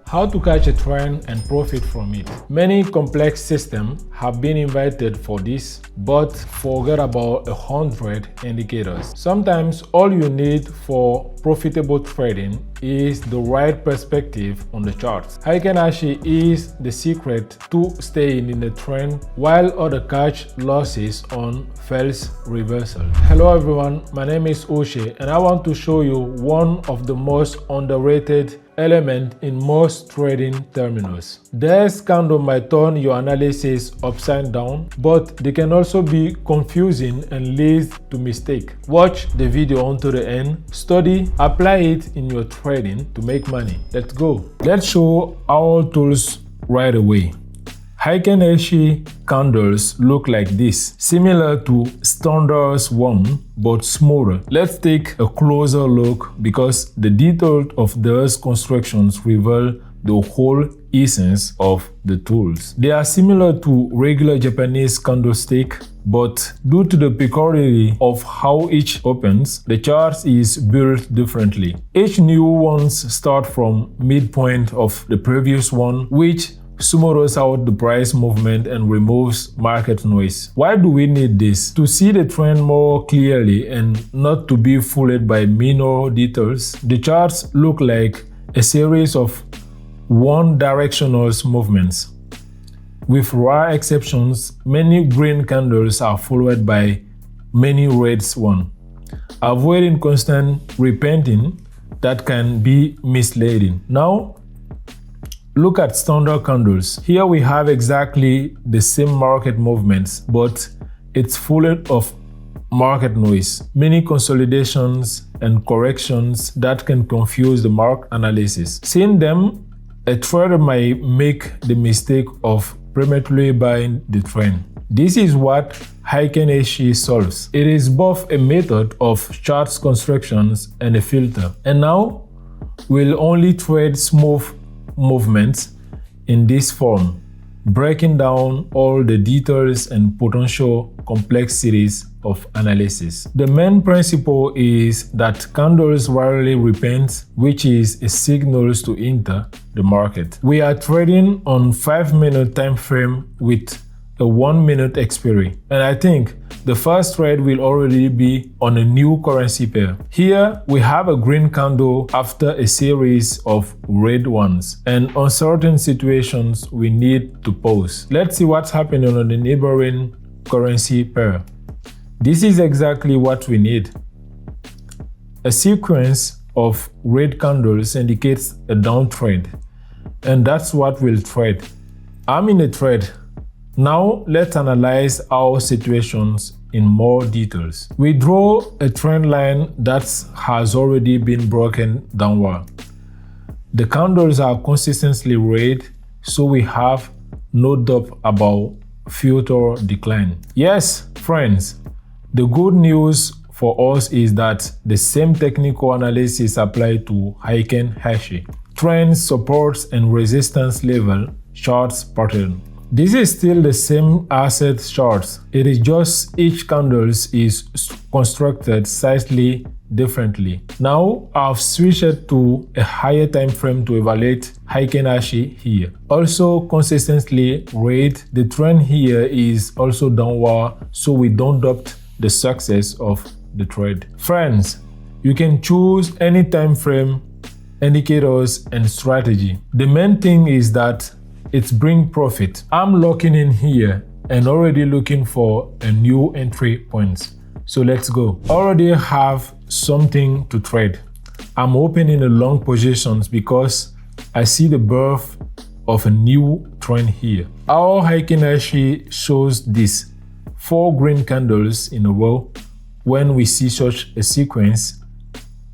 How to catch a trend and profit from it. Many complex systems have been invented for this, but forget about 100 indicators. Sometimes all you need for profitable trading is the right perspective on the charts. Heikin Ashi is the secret to staying in the trend while others catch losses on false reversal. Hello everyone, my name is Uche and I want to show you one of the most underrated element in most trading terminals. This candle might turn your analysis upside down, but they can also be confusing and lead to mistake. Watch the video until the end, study, apply it in your trading to make money. Let's go. Let's show our tools right away. Heikin Ashi candles look like this, similar to standard one but smaller. Let's take a closer look because the details of those constructions reveal the whole essence of the tools. They are similar to regular Japanese candlestick, but due to the peculiarity of how each opens, the chart is built differently. Each new ones start from midpoint of the previous one, which smooths out the price movement and removes market noise. Why do we need this? To see the trend more clearly and not to be fooled by minor details. The charts look like a series of one-directional movements. With rare exceptions, many green candles are followed by many red ones. Avoiding constant repeating that can be misleading. Now, look at standard candles. Here we have exactly the same market movements, but it's full of market noise, many consolidations and corrections that can confuse the market analysis. Seeing them, a trader might make the mistake of prematurely buying the trend. This is what Heikin Ashi solves. It is both a method of chart constructions and a filter. And now, we'll only trade smooth movements in this form, breaking down all the details and potential complexities of analysis. The main principle is that candles rarely repeat, which is a signal to enter the market. We are trading on 5-minute time frame with a 1-minute expiry, and I think the first trade will already be on a new currency pair. Here we have a green candle after a series of red ones, and on certain situations we need to pause. Let's see what's happening on the neighboring currency pair. This is exactly what we need. A sequence of red candles indicates a downtrend, and that's what we'll trade. I'm in a trade. Now let's analyze our situations in more details. We draw a trend line that has already been broken downward. The candles are consistently red, so we have no doubt about future decline. Yes, friends, the good news for us is that the same technical analysis applies to Heikin Ashi. Trends, supports, and resistance level charts pattern. This is still the same asset charts. It is just each candle is constructed slightly differently. Now I've switched to a higher time frame to evaluate Heikin Ashi here. Also consistently red, the trend here is also downward, so we don't doubt the success of the trade. Friends, you can choose any time frame, indicators, and strategy. The main thing is that it's bring profit. I'm locking in here and already looking for a new entry point. So let's go. Already have something to trade. I'm opening the long positions because I see the birth of a new trend here. Our Heikin Ashi shows this 4 green candles in a row. When we see such a sequence,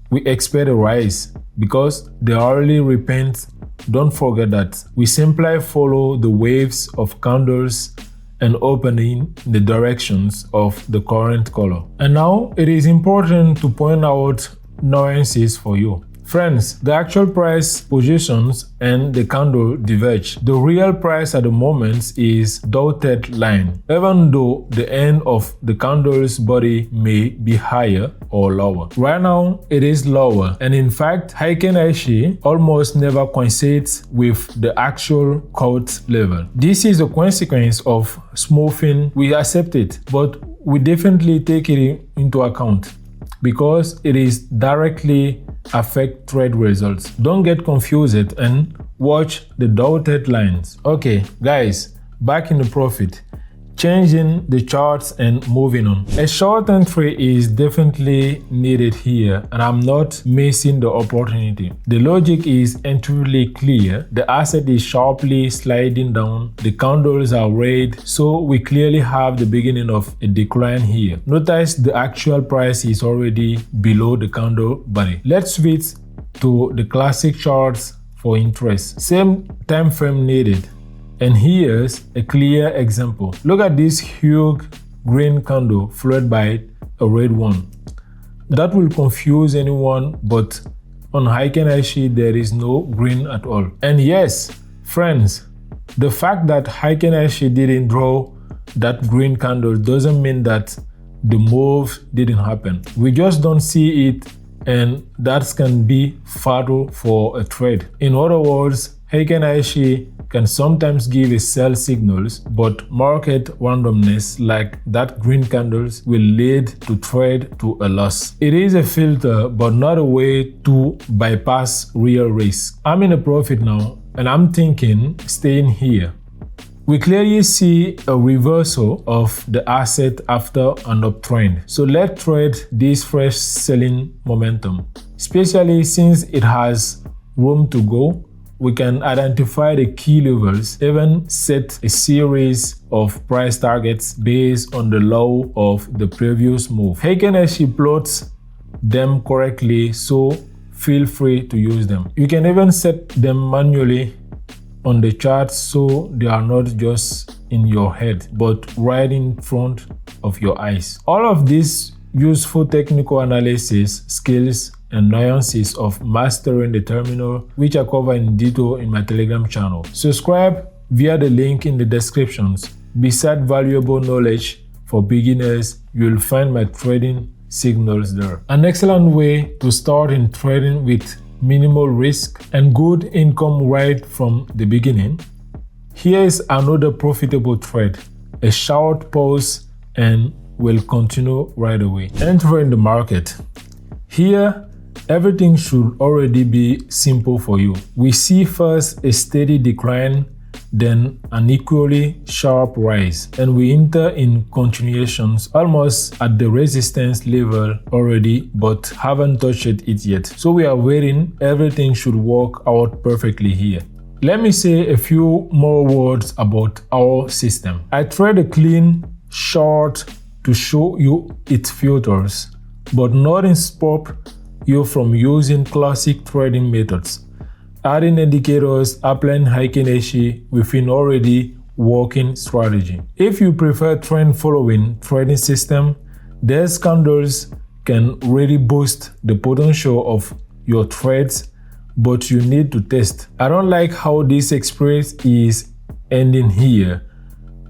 we expect a rise because they already repent. Don't forget that we simply follow the waves of candles and opening in the directions of the current color. And now it is important to point out nuances for you. Friends, the actual price positions and the candle diverge. The real price at the moment is dotted line, even though the end of the candle's body may be higher or lower. Right now, it is lower, and in fact, Heikin Ashi almost never coincides with the actual quote level. This is a consequence of smoothing. We accept it, but we definitely take it into account because it is directly affect trade results. Don't get confused and watch the dotted lines. Okay, guys, back in the profit. Changing the charts and moving on. A short entry is definitely needed here, and I'm not missing the opportunity. The logic is entirely clear. The asset is sharply sliding down. The candles are red, so we clearly have the beginning of a decline here. Notice the actual price is already below the candle body. Let's switch to the classic charts for interest. Same time frame needed. And here's a clear example. Look at this huge green candle followed by a red one. That will confuse anyone, but on Heikin Ashi there is no green at all. And yes, friends, the fact that Heikin Ashi didn't draw that green candle doesn't mean that the move didn't happen. We just don't see it, and that can be fatal for a trade. In other words, Heikin Ashi can sometimes give a sell signals, but market randomness like that green candles will lead to trade to a loss. It is a filter, but not a way to bypass real risk. I'm in a profit now, and I'm thinking staying here. We clearly see a reversal of the asset after an uptrend. So let's trade this fresh selling momentum, especially since it has room to go. We can identify the key levels, even set a series of price targets based on the low of the previous move. Heikin Ashi plots them correctly, so feel free to use them. You can even set them manually on the chart so they are not just in your head, but right in front of your eyes. All of these useful technical analysis skills and nuances of mastering the terminal, which I cover in detail in my Telegram channel. Subscribe via the link in the descriptions. Beside valuable knowledge for beginners, you'll find my trading signals there. An excellent way to start in trading with minimal risk and good income right from the beginning. Here is another profitable trade. A short pause and we'll continue right away. Entering the market. Here, everything should already be simple for you. We see first a steady decline, then an equally sharp rise, and we enter in continuations almost at the resistance level already, but haven't touched it yet. So we are waiting. Everything should work out perfectly here. Let me say a few more words about our system. I trade a clean short to show you its filters, but not stop you from using classic trading methods, adding indicators, applying Heikin Ashi within already working strategy. If you prefer trend following trading system, these candles can really boost the potential of your trades, but you need to test. I don't like how this experience is ending here.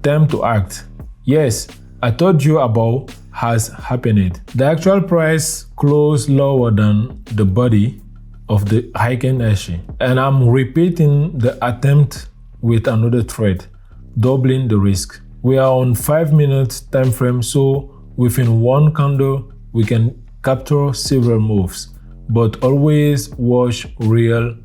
Time to act. Yes, I told you about has happened. The actual price closed lower than the body of the Heikin Ashi, and I'm repeating the attempt with another trade, doubling the risk. We are on 5-minute time frame, so within one candle we can capture several moves, but always watch real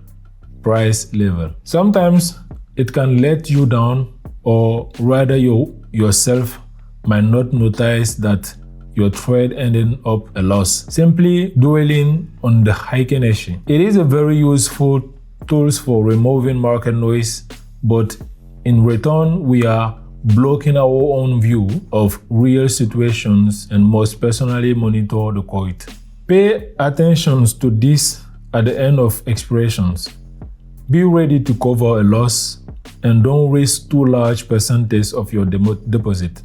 price level. Sometimes it can let you down, or rather you yourself might not notice that your trade ended up a loss, simply dwelling on the Heikin Ashi. It is a very useful tool for removing market noise, but in return we are blocking our own view of real situations and must personally monitor the quote. Pay attention to this at the end of expirations. Be ready to cover a loss and don't risk too large percentage of your deposit.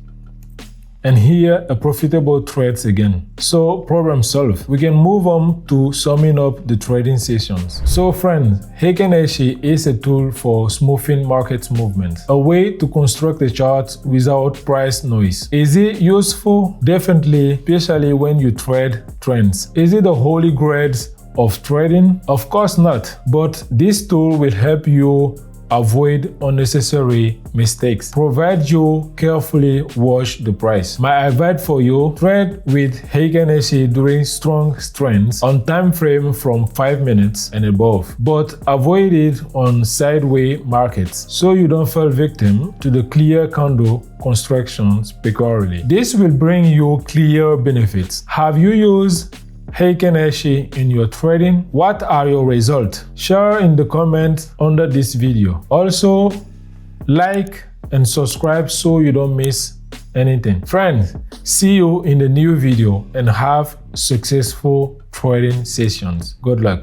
and here a profitable trades again. So problem solved. We can move on to summing up the trading sessions. So friends, Heikin Ashi is a tool for smoothing market movements, a way to construct a chart without price noise. Is it useful? Definitely, especially when you trade trends. Is it the holy grail of trading? Of course not, but this tool will help you avoid unnecessary mistakes, provided you carefully watch the price. My advice for you: trade with Heikin Ashi during strong trends on time frame from 5 minutes and above, but avoid it on sideways markets so you don't fall victim to the clear candle constructions peculiarly. This will bring you clear benefits. Have you used Heikin Ashi in your trading? What are your results? Share in the comments under this video. Also, like and subscribe so you don't miss anything. Friends, see you in the new video and have successful trading sessions. Good luck.